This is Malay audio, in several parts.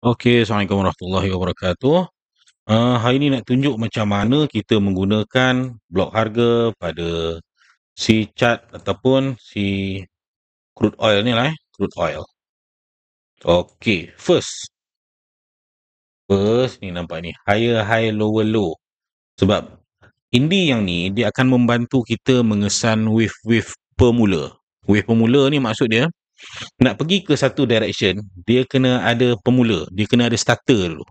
Okey, Assalamualaikum warahmatullahi wabarakatuh. Hari ni nak tunjuk macam mana kita menggunakan blok harga pada si chart ataupun si crude oil ni lah crude oil. Okey, first ni nampak ni, higher high lower low. Sebab Indi yang ni dia akan membantu kita mengesan wave pemula. Wave pemula ni maksud dia nak pergi ke satu direction, dia kena ada pemula, dia kena ada starter dulu.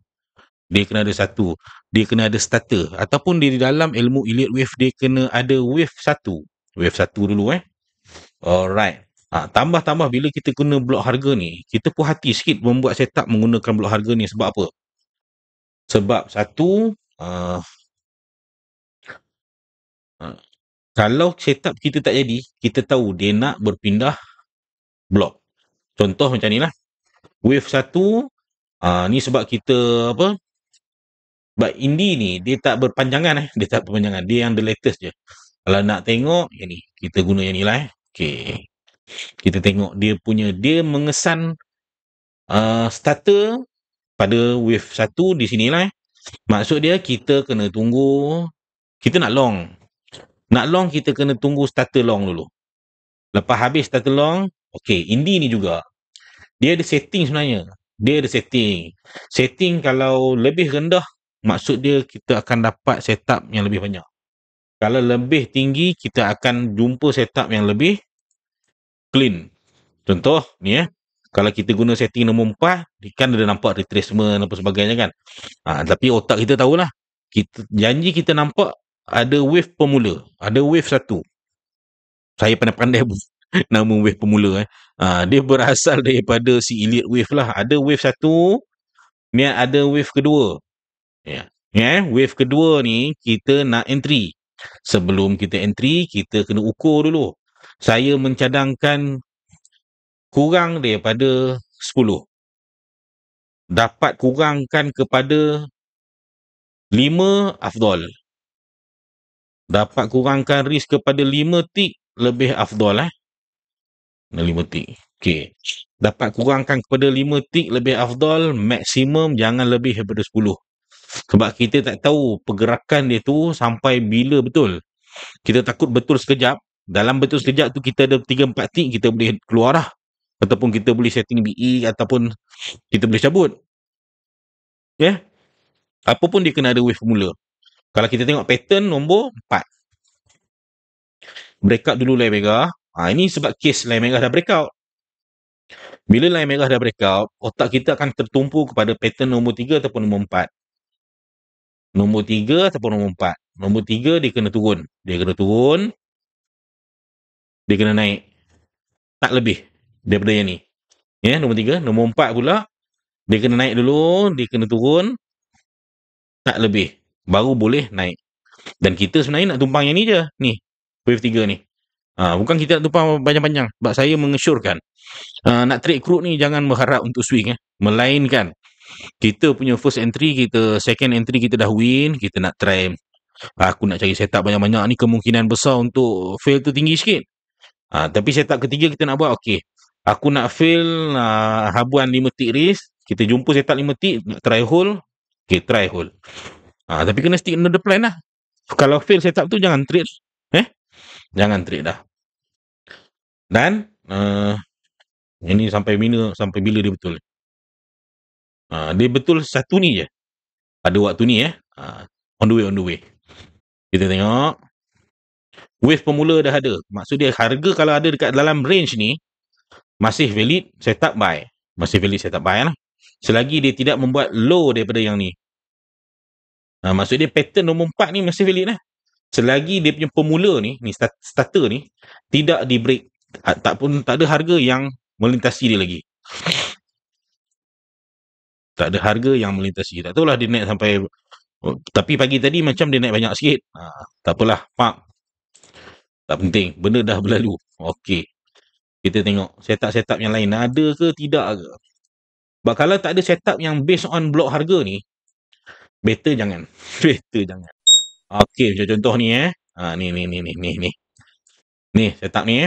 Dia kena ada satu, dia kena ada starter, ataupun di dalam ilmu elite wave dia kena ada wave satu dulu alright. Tambah bila kita guna blok harga ni, kita puas hati sikit membuat setup menggunakan blok harga ni. Sebab apa? Sebab satu, kalau setup kita tak jadi, kita tahu dia nak berpindah blok. Contoh macam ni lah, wave satu, ni sebab kita apa, sebab Indi ni dia tak berpanjangan dia tak berpanjangan, dia yang the latest je. Kalau nak tengok yang ni, kita guna yang ni lah okey, kita tengok dia mengesan starter pada wave 1 di sinilah maksud dia kita kena tunggu, kita nak long kita kena tunggu starter long dulu. Lepas habis starter long, okey, Indi ni juga dia ada setting sebenarnya. Dia ada setting kalau lebih rendah, maksud dia kita akan dapat setup yang lebih banyak. Kalau lebih tinggi, kita akan jumpa setup yang lebih clean. Contoh ni kalau kita guna setting nombor 4, kan ada nampak retracement apa sebagainya kan. Tapi otak kita tahulah, kita janji kita nampak ada wave pemula, ada wave satu. Saya pandai-pandai nama wave pemula dia berasal daripada si elite wave lah. Ada wave satu, ni ada wave kedua. Wave kedua ni kita nak entry. Sebelum kita entry, kita kena ukur dulu. Saya mencadangkan kurang daripada 10. Dapat kurangkan kepada 5 afdal. Dapat kurangkan risk kepada 5 tick lebih afdal 5 tick. Okey. Dapat kurangkan kepada 5 tick lebih afdal, maksimum jangan lebih daripada 10. Sebab kita tak tahu pergerakan dia tu sampai bila betul. Kita takut betul sekejap. Dalam betul sekejap tu kita ada 3-4 tick, kita boleh keluar dah. Ataupun kita boleh setting BE, ataupun kita boleh cabut. Apa pun dia kena ada wave formula. Kalau kita tengok pattern nombor 4. Breakout dulu line merah. Ini sebab case line merah dah breakout. Bila line merah dah breakout, otak kita akan tertumpu kepada pattern nombor 3 ataupun nombor 4. Nombor 3 ataupun nombor 4. Nombor 3 dia kena turun. Dia kena naik. Tak lebih daripada yang ni. Nombor 3. Nombor 4 pula, dia kena naik dulu, dia kena turun. Tak lebih. Baru boleh naik. Dan kita sebenarnya nak tumpang yang ni je. Ni. Wave 3 ni. Bukan kita nak tumpang panjang-panjang. Sebab saya mengesyorkan. Nak trade crude ni jangan berharap untuk swing. Melainkan kita punya first entry, kita second entry kita dah win, kita nak try. Aku nak cari setup banyak-banyak ni, kemungkinan besar untuk fail tu tinggi sikit. Tapi setup ketiga kita nak buat, okey. Aku nak fail habuan 5 tick risk. Kita jumpa setup 5 tick, nak try hold. Okay, try hold. Tapi kena stick under the plan lah. Kalau fail setup tu, jangan trade. Jangan trade dah. Dan, ini sampai bila dia betul. Dia betul satu ni je. Pada waktu ni on the way. Kita tengok. Wave pemula dah ada. Maksud dia harga kalau ada dekat dalam range ni, masih valid setup buy. Masih valid setup buy lah. Selagi dia tidak membuat low daripada yang ni. Maksud dia pattern nombor 4 ni masih valid lah. Selagi dia punya pemula ni starter ni, tidak di break. Tak ada harga yang melintasi dia lagi. Tak ada harga yang melintasi. Tak tahulah dia naik sampai. Tapi pagi tadi macam dia naik banyak sikit. Tak apalah. Tak penting. Benda dah berlalu. Okey. Kita tengok setup yang lain. Ada ke tidak ke? Sebab kalau tak ada setup yang based on blok harga ni, better jangan. Okey, macam contoh ni ni. Ni setup ni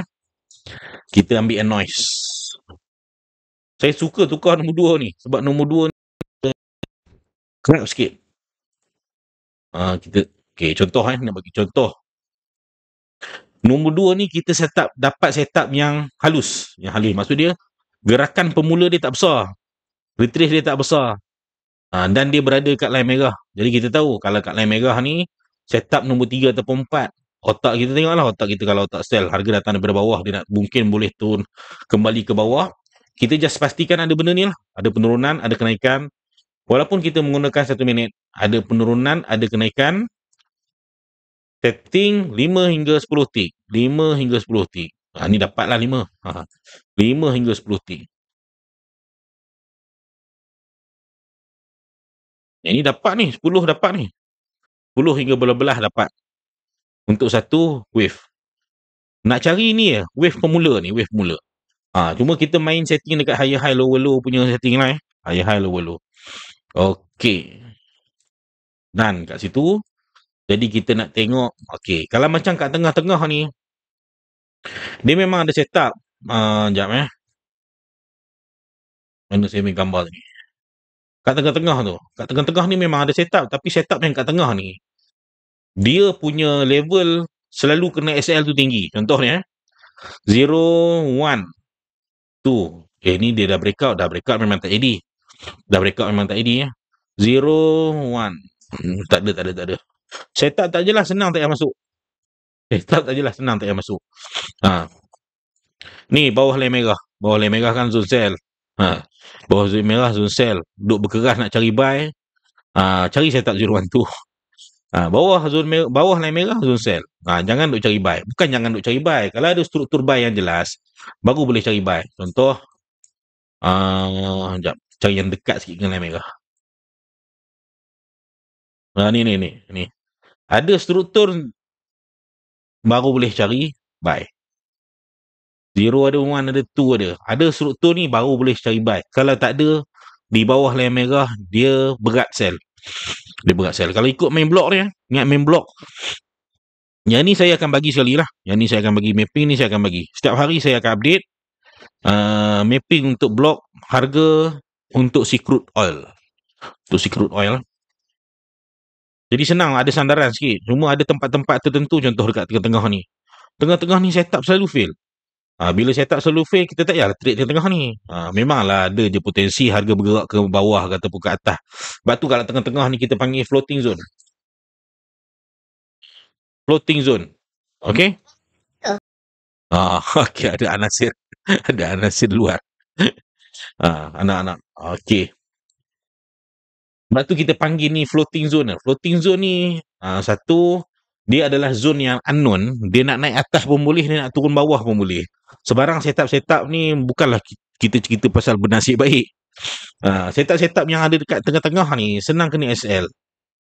Kita ambil noise. Saya suka tukar nombor 2 ni. Sebab nombor 2 ni Kerap sikit. Kita contoh nak bagi contoh. Nombor 2 ni kita dapat setup yang halus. Yang halus maksud dia gerakan pemula dia tak besar. Retrace dia tak besar. Dan dia berada kat line merah. Jadi kita tahu kalau kat line merah ni setup nombor 3 ataupun 4. Otak kita tengoklah, otak kita kalau otak sell harga datang daripada bawah, dia nak mungkin boleh turun kembali ke bawah. Kita just pastikan ada benda ni lah. Ada penurunan, ada kenaikan. Walaupun kita menggunakan 1 minit, ada penurunan, ada kenaikan. Setting 5 hingga 10 tick. 5 hingga 10 tick. Ni dapatlah 5. 5 hingga 10 tick. Yang ni dapat ni, 10 dapat ni. 10 hingga belah-belah dapat. Untuk satu wave. Nak cari ni wave pemula ni, wave pemula. Cuma kita main setting dekat higher high, lower low punya setting lah. Higher high, lower low. Okey. Dan kat situ, jadi kita nak tengok, kalau macam kat tengah-tengah ni, dia memang ada setup. Sekejap mana saya ambil gambar ni. Kat tengah-tengah tu. Kat tengah-tengah ni memang ada setup. Tapi setup yang kat tengah ni, dia punya level selalu kena SL tu tinggi. Contohnya, 0, 1, 2. Ni dia dah breakout. Dah breakout memang tak jadi. 0, 1. Tak ada. Setup tak jelas, senang tak payah masuk. Ni bawah line merah. Bawah line merah kan zone sell. Bawah zone merah zone sell. Duk berkeras nak cari buy. Cari setup 012. Bawah line merah zone sell. Jangan duk cari buy. Bukan jangan duk cari buy. Kalau ada struktur buy yang jelas, baru boleh cari buy. Contoh, sekejap, cari yang dekat sikit dengan line merah. Ni. Ada struktur baru boleh cari buy. 0 ada, 1 ada, 2 ada. Ada struktur ni baru boleh cari buy. Kalau tak ada, di bawah line merah, dia berat sell. Kalau ikut main block ni, ingat main block. Yang ni saya akan bagi sekali lah. Yang ni saya akan bagi, mapping ni saya akan bagi. Setiap hari saya akan update mapping untuk block harga untuk si crude oil. Jadi senang, ada sandaran sikit. Cuma ada tempat-tempat tertentu, contoh dekat tengah-tengah ni. Tengah-tengah ni setup selalu fail. Bila setup selalu fail, kita tak payah trade tengah-tengah ni. Memanglah ada je potensi harga bergerak ke bawah ataupun ke atas. Sebab tu kalau tengah-tengah ni kita panggil floating zone. Okey? Okey, ada Anasir. Ada Anasir luar. Anak-anak. Okey. Sebab tu kita panggil ni floating zone. Floating zone ni, satu, dia adalah zone yang unknown. Dia nak naik atas pun boleh, dia nak turun bawah pun boleh. Sebarang setup-setup ni bukanlah kita cerita pasal bernasib baik. Setup-setup yang ada dekat tengah-tengah ni, senang kena SL.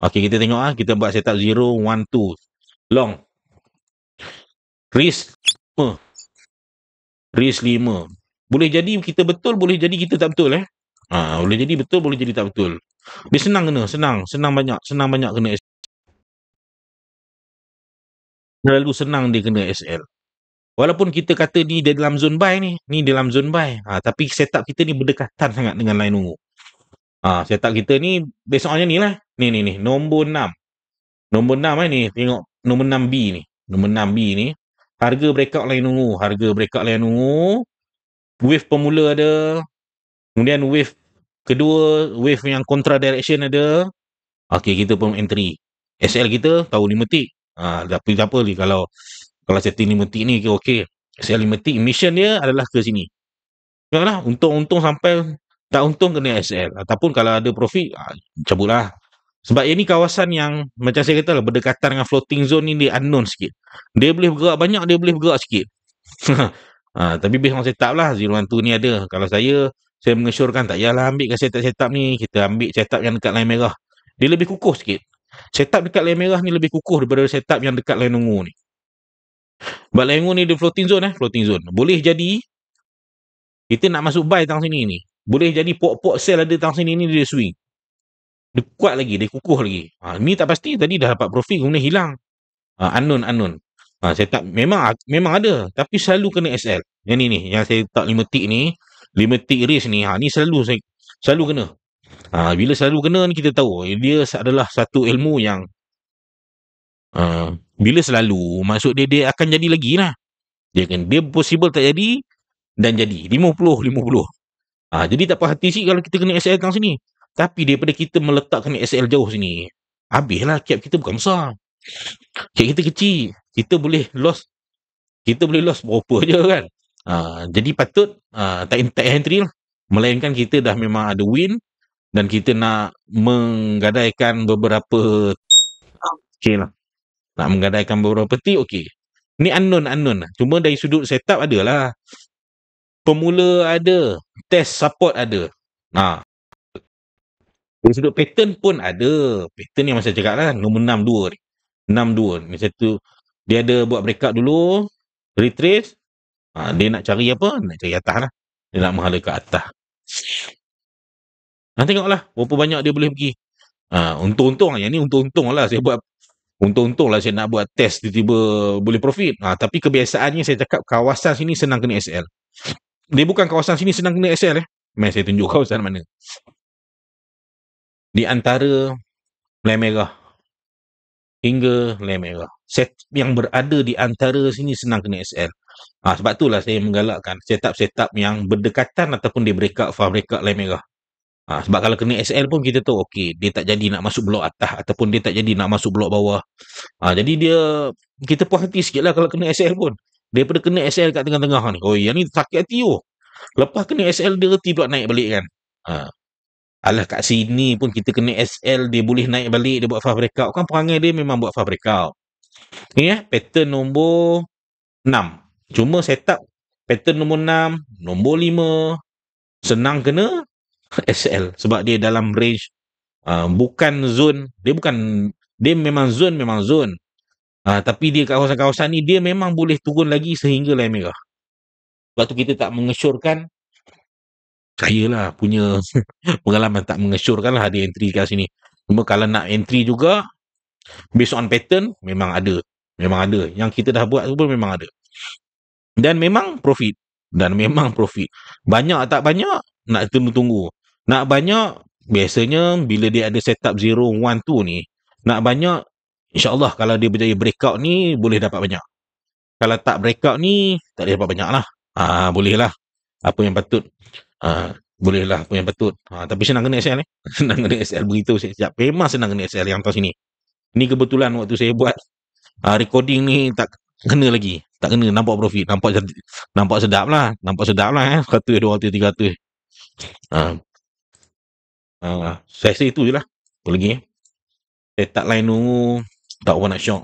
Okey, kita tengok kita buat setup 0, 1, 2. Long. Risk 5. Boleh jadi kita betul, boleh jadi kita tak betul. Boleh jadi betul, boleh jadi tak betul. Dia senang banyak kena SL. Terlalu senang dia kena SL. Walaupun kita kata ni dia dalam zone buy ni dalam zone buy. Tapi setup kita ni berdekatan sangat dengan line ungu. Setup kita ni besoknya ni lah. Ni nombor 6. Nombor 6 ni tengok nombor 6B ni. Nombor 6B ni harga breakout line ungu. Wave pemula ada. Kemudian wave kedua, wave yang contra direction ada. Okey, kita pun entry. SL kita tahu 5 tick. Tapi tak apa ni kalau setting 5 tick ni okey. SL 5 tick, mission dia adalah ke sini. Tengoklah, untung sampai, tak untung kena SL. Ataupun kalau ada profit, cabutlah. Sebab ini kawasan yang macam saya kata lah, berdekatan dengan floating zone ni, dia unknown sikit. Dia boleh bergerak banyak, dia boleh bergerak sikit. Tapi based on setup lah, 012 ni ada. Kalau saya mengesyorkan tak payahlah ambil setup ni, kita ambil setup yang dekat line merah. Dia lebih kukuh sikit. Setup dekat line merah ni lebih kukuh daripada setup yang dekat line ungu ni. Sebab line ungu ni dia floating zone. Boleh jadi kita nak masuk buy tang sini ni. Boleh jadi pok-pok sell ada tang sini ni, dia swing. Dia kuat lagi, dia kukuh lagi. Ni tak pasti, tadi dah dapat profit kemudian hilang. Unknown. Setup memang ada, tapi selalu kena SL. Yang ni yang saya letak 5 tick ni, 5 tick risk ni, ni selalu kena. Bila selalu kena ni kita tahu dia adalah satu ilmu yang bila selalu maksud dia akan jadi lagi lah. Dia possible tak jadi dan jadi 50-50. Jadi tak puas hati sikit kalau kita kena SL tang sini. Tapi daripada kita meletakkan SL jauh sini, habislah cap kita bukan besar. Cap kita kecil. Kita boleh loss berapa je kan. Jadi patut tak entry lah. Melainkan kita dah memang ada win dan kita nak menggadaikan beberapa okey lah. Nak menggadaikan beberapa peti, okey. Ni unknown lah. Cuma dari sudut setup adalah. Pemula ada, test support ada. Dari sudut pattern pun ada. Pattern yang masa cakap lah, nombor 62 ni. 62 ni satu. Dia ada buat breakout dulu, retrace. Dia nak cari apa? Nak cari atas lah. Dia nak menghala ke atas. Tengoklah berapa banyak dia boleh pergi. Untung-untung yang ni untung-untung lah saya buat. Untung-untung lah saya nak buat test tiba-tiba boleh profit. Tapi kebiasaannya saya cakap kawasan sini senang kena SL. Dia bukan kawasan sini senang kena SL Mari saya tunjuk kawasan mana. Di antara line merah hingga line merah. Set yang berada di antara sini senang kena SL. Sebab itulah saya menggalakkan setup-setup yang berdekatan ataupun dia breakout line merah. Sebab kalau kena SL pun kita tahu okey, dia tak jadi nak masuk blok atas ataupun dia tak jadi nak masuk blok bawah. Jadi kita puas hati sikit lah kalau kena SL pun. Daripada kena SL kat tengah-tengah ni. Yang ni sakit hati Lepas kena SL dia reti pula naik balik kan. Alah kat sini pun kita kena SL dia boleh naik balik, dia buat fast breakout. Kan perangai dia memang buat fast breakout. Ni pattern nombor 6. Cuma setup pattern nombor 6, nombor 5 senang kena SL sebab dia dalam range bukan zone, dia memang zone. Tapi dia kawasan-kawasan ni dia memang boleh turun lagi sehingga line merah. Sebab tu kita tak mengesyorkan. Saya lah punya pengalaman tak mengesyorkan lah ada entry kat sini. Cuma kalau nak entry juga based on pattern memang ada. Yang kita dah buat tu pun memang ada. Dan memang profit. Banyak tak banyak nak tunggu. Nak banyak biasanya bila dia ada setup 0, 1, 2 ni, nak banyak insya-Allah kalau dia berjaya breakout ni boleh dapat banyak. Kalau tak breakout ni tak boleh dapat banyak lah. Boleh lah. Apa yang patut. Boleh lah apa yang patut. Tapi senang kena SL senang kena SL, beritahu saya sekejap. Memang senang kena SL yang atas sini. Ni kebetulan waktu saya buat recording ni tak kena lagi. Tak kena, nampak profit. Nampak sedap lah. 100, 200, 300. Saya rasa itu je lah. Apa lagi setup line tu tak orang nak syok.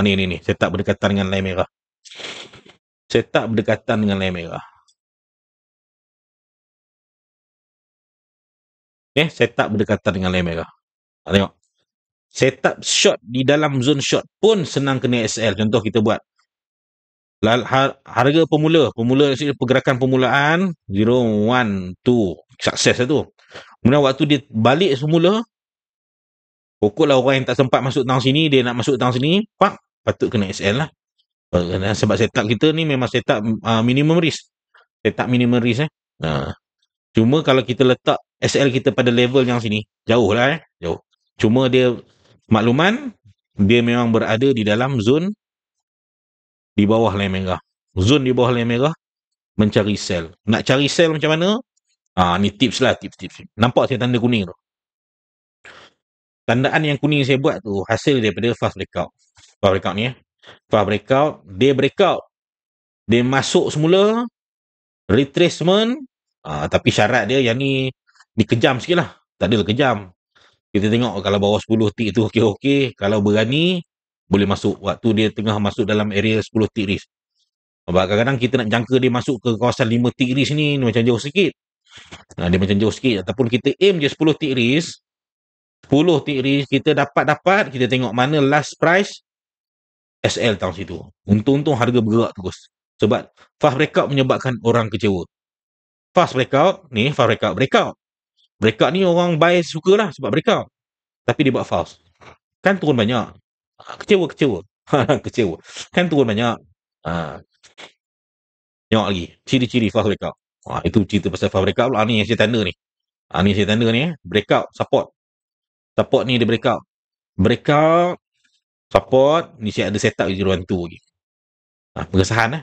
Ni setup berdekatan dengan line merah. Setup berdekatan dengan line merah. Setup berdekatan dengan line merah. Tengok. Setup short di dalam zone short pun senang kena SL. Contoh kita buat harga pemula pergerakan permulaan 0, 1, 2 sukses lah tu. Kemudian waktu dia balik semula, pokoklah orang yang tak sempat masuk tang sini, dia nak masuk tang sini, patut kena SL lah. Sebab setup kita ni memang setup minimum risk. Cuma kalau kita letak SL kita pada level yang sini, jauh lah jauh. Cuma dia makluman, dia memang berada di dalam zone di bawah line merah. Zone di bawah line merah mencari sell. Nak cari sell macam mana? Ni tips lah, tips. Nampak saya tanda kuning tu? Tandaan yang kuning saya buat tu hasil daripada fast breakout. Fast breakout ni Fast breakout, dia breakout. Dia masuk semula, retracement, tapi syarat dia yang ni dikejam sikit lah. Tak adalah kejam. Kita tengok kalau bawah 10 tick tu okey. Kalau berani, boleh masuk. Waktu dia tengah masuk dalam area 10 tick risk. Sebab kadang-kadang kita nak jangka dia masuk ke kawasan 5 tick risk ni macam jauh sikit. Dia macam jauh sikit. Ataupun kita aim je 10 tick risk. 10 tick risk, kita dapat, kita tengok mana last price SL tahun situ. Untung-untung harga bergerak terus. Sebab fast breakout menyebabkan orang kecewa. Fast breakout. Breakout ni orang buy sukalah sebab breakout. Tapi dia buat fast. Kan turun banyak. Kecewa. Kecewa. Kan turun banyak. Tengok lagi. Ciri-ciri fast breakout. Itu cerita pasal fast breakout pula ni yang saya tanda ni. Ni saya tanda ni breakout support. Support ni dia breakout. Breakout support ni saya ada setup 012 lagi. Pengesahan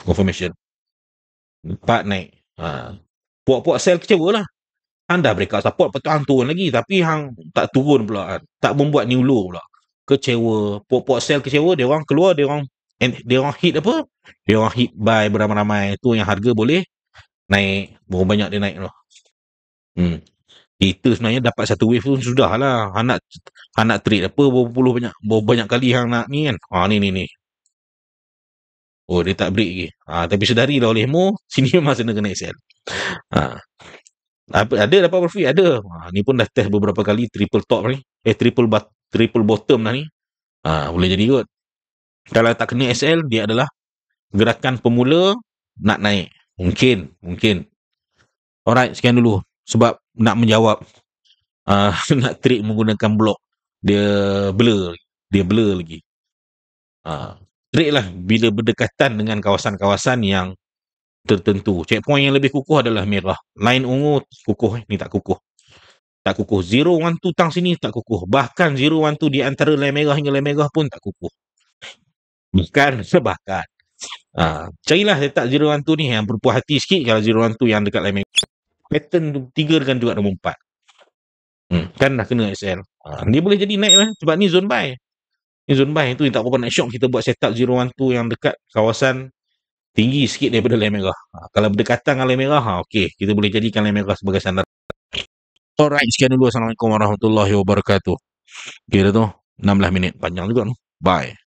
confirmation. 4 naik. Puak-puak sell kecewa lah. Hang dah breakout support, lepas tu hang turun lagi. Tapi hang tak turun pula. Tak membuat new low pula. Kecewa. Puak-puak sell kecewa, dia orang keluar, dia orang hit apa? Dia orang hit buy beramai-ramai. Tu yang harga boleh naik. Berapa banyak dia naik tu. Kita sebenarnya dapat satu wave tu sudah lah. Hang nak trade apa, berapa banyak kali hang nak ni kan. Ni. Oh, dia tak break lagi. Tapi sedari lah olehmu, sini memang kena sell. Ada dapat profit, ada. Ni pun dah test beberapa kali triple top ni. Triple bottom dah ni. Boleh jadi kot. Kalau tak kena SL, dia adalah gerakan pemula nak naik. Mungkin. Alright, sekian dulu. Sebab nak menjawab nak trade menggunakan blok, dia blur lagi. Trade lah bila berdekatan dengan kawasan-kawasan yang tertentu. Checkpoint yang lebih kukuh adalah merah. Line ungu kukuh, ni tak kukuh. Tak kukuh. 012 tang sini tak kukuh. Bahkan 012 di antara line merah hingga line merah pun tak kukuh. Bahkan. Carilah letak 012 ni yang berpuas hati sikit. Kalau 012 yang dekat line merah, pattern 3 dengan juga nombor 4. Kan dah kena SL. Dia boleh jadi naik lah. Sebab ni zone buy. Ni zone buy tu yang tak apa nak shock. Kita buat setup 012 yang dekat kawasan tinggi sikit daripada line merah. Kalau berdekatan dengan line merah, okey, kita boleh jadikan line merah sebagai sandaran. Alright, sekian dulu. Assalamualaikum warahmatullahi wabarakatuh. Okay dah tu, 16 minit. Panjang juga tu. Bye.